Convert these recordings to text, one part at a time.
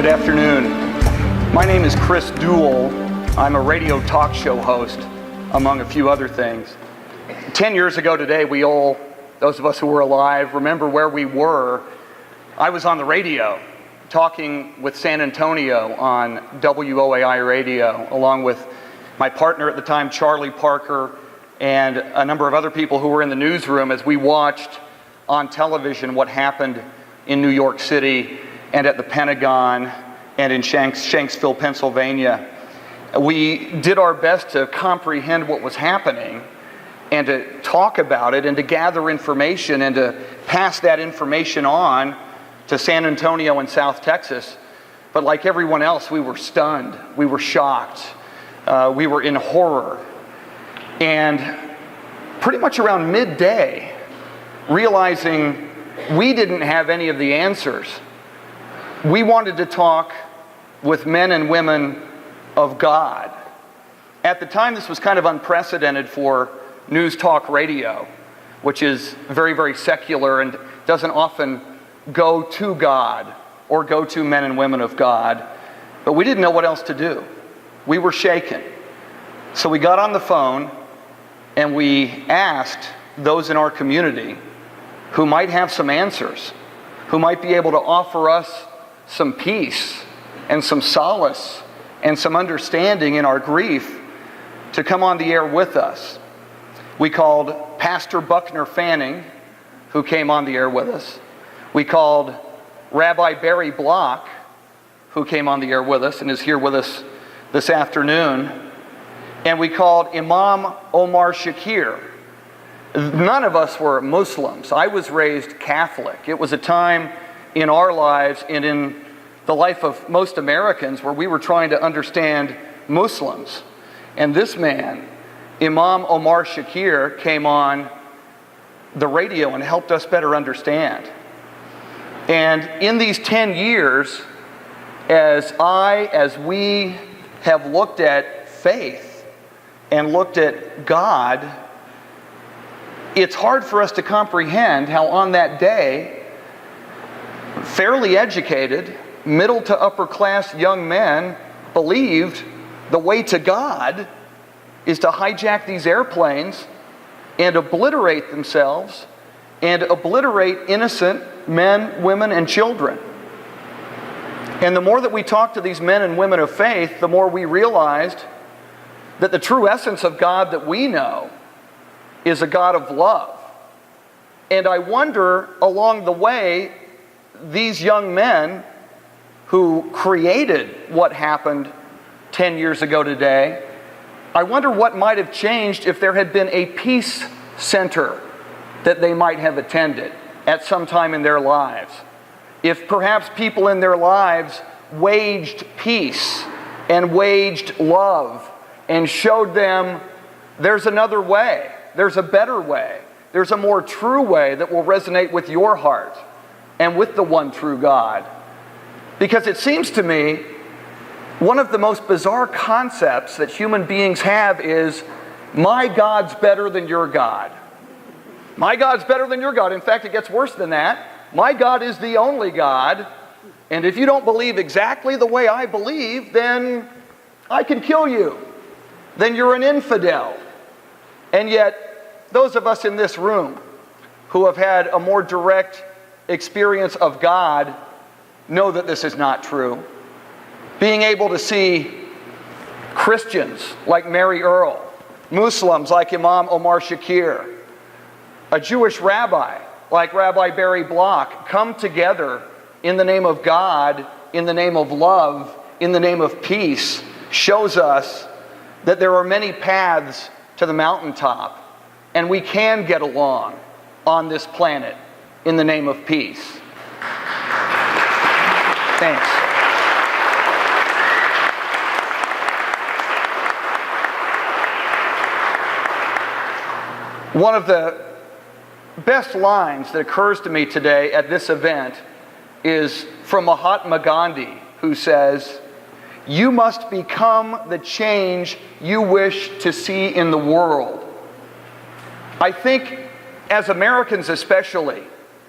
Good afternoon. My name is Chris Duel. I'm a radio talk show host, among a few other things. 10 years ago today, we all, those of us who were alive, remember where we were. I was on the radio talking with San Antonio on WOAI radio, along with my partner at the time, Charlie Parker, and a number of other people who were in the newsroom as we watched on television what happened in New York City and at the Pentagon and in Shanksville, Pennsylvania. We did our best to comprehend what was happening and to talk about it and to gather information and to pass that information on to San Antonio and South Texas. But like everyone else, we were stunned, we were shocked, we were in horror. And pretty much around midday, realizing we didn't have any of the answers, we wanted to talk with men and women of God. At the time, this was kind of unprecedented for news talk radio, which is very, very secular and doesn't often go to God or go to men and women of God. But we didn't know what else to do. We were shaken. So we got on the phone and we asked those in our community who might have some answers, who might be able to offer us some peace and some solace and some understanding in our grief, to come on the air with us. We called Pastor Buckner Fanning, who came on the air with us. We called Rabbi Barry Block, who came on the air with us and is here with us this afternoon. And we called Imam Omar Shakir. None of us were Muslims. I was raised Catholic. It was a time in our lives and in the life of most Americans where we were trying to understand Muslims. And this man, Imam Omar Shakir, came on the radio and helped us better understand. And in these 10 years, as we have looked at faith and looked at God, it's hard for us to comprehend how on that day, fairly educated, middle to upper class young men believed the way to God is to hijack these airplanes and obliterate themselves and obliterate innocent men, women, and children. And the more that we talked to these men and women of faith, the more we realized that the true essence of God that we know is a God of love. And I wonder, along the way, these young men who created what happened 10 years ago today, I wonder what might have changed if there had been a peace center that they might have attended at some time in their lives. If perhaps people in their lives waged peace and waged love and showed them there's another way, there's a better way, there's a more true way that will resonate with your heart and with the one true God. Because it seems to me one of the most bizarre concepts that human beings have is, my God's better than your God. My God's better than your God. In fact, it gets worse than that. My God is the only God, and if you don't believe exactly the way I believe, then I can kill you. Then you're an infidel. And yet, those of us in this room who have had a more direct experience of God know that this is not true. Being able to see Christians like Mary Earl, Muslims like Imam Omar Shakir, a Jewish rabbi like Rabbi Barry Block come together in the name of God, in the name of love, in the name of peace, shows us that there are many paths to the mountaintop, and we can get along on this planet in the name of peace. Thanks. One of the best lines that occurs to me today at this event is from Mahatma Gandhi, who says, "You must become the change you wish to see in the world." I think, as Americans especially,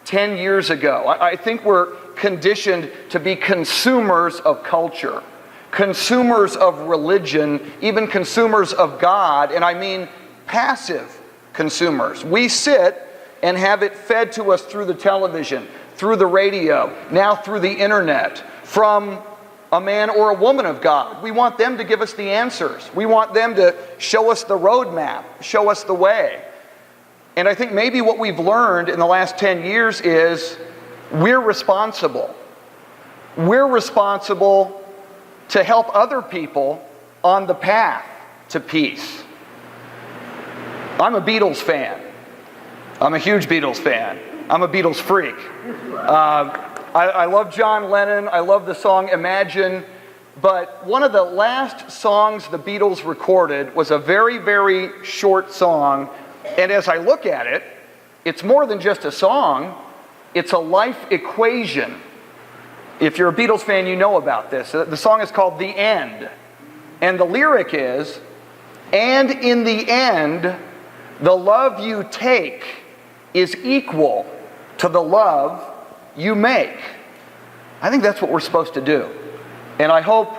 10 years ago. I think we're conditioned to be consumers of culture, consumers of religion, even consumers of God, and I mean passive consumers. We sit and have it fed to us through the television, through the radio, now through the internet, from a man or a woman of God. We want them to give us the answers. We want them to show us the roadmap, show us the way. And I think maybe what we've learned in the last 10 years is we're responsible. We're responsible to help other people on the path to peace. I'm a Beatles fan. I'm a huge Beatles fan. I'm a Beatles freak. I love John Lennon. I love the song Imagine. But one of the last songs the Beatles recorded was a very, very short song. And as I look at it, it's more than just a song. It's a life equation. If you're a Beatles fan, you know about this. The song is called The End. And the lyric is, "And in the end, the love you take is equal to the love you make." I think that's what we're supposed to do. And I hope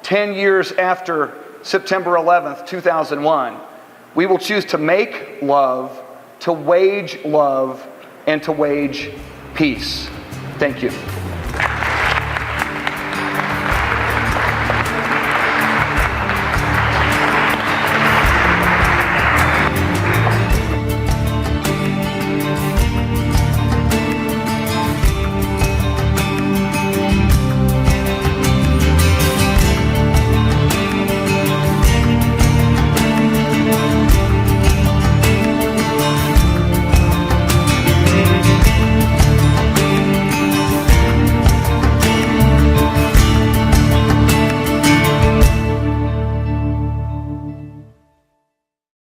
10 years after September 11th, 2001, we will choose to make love, to wage love, and to wage peace. Thank you.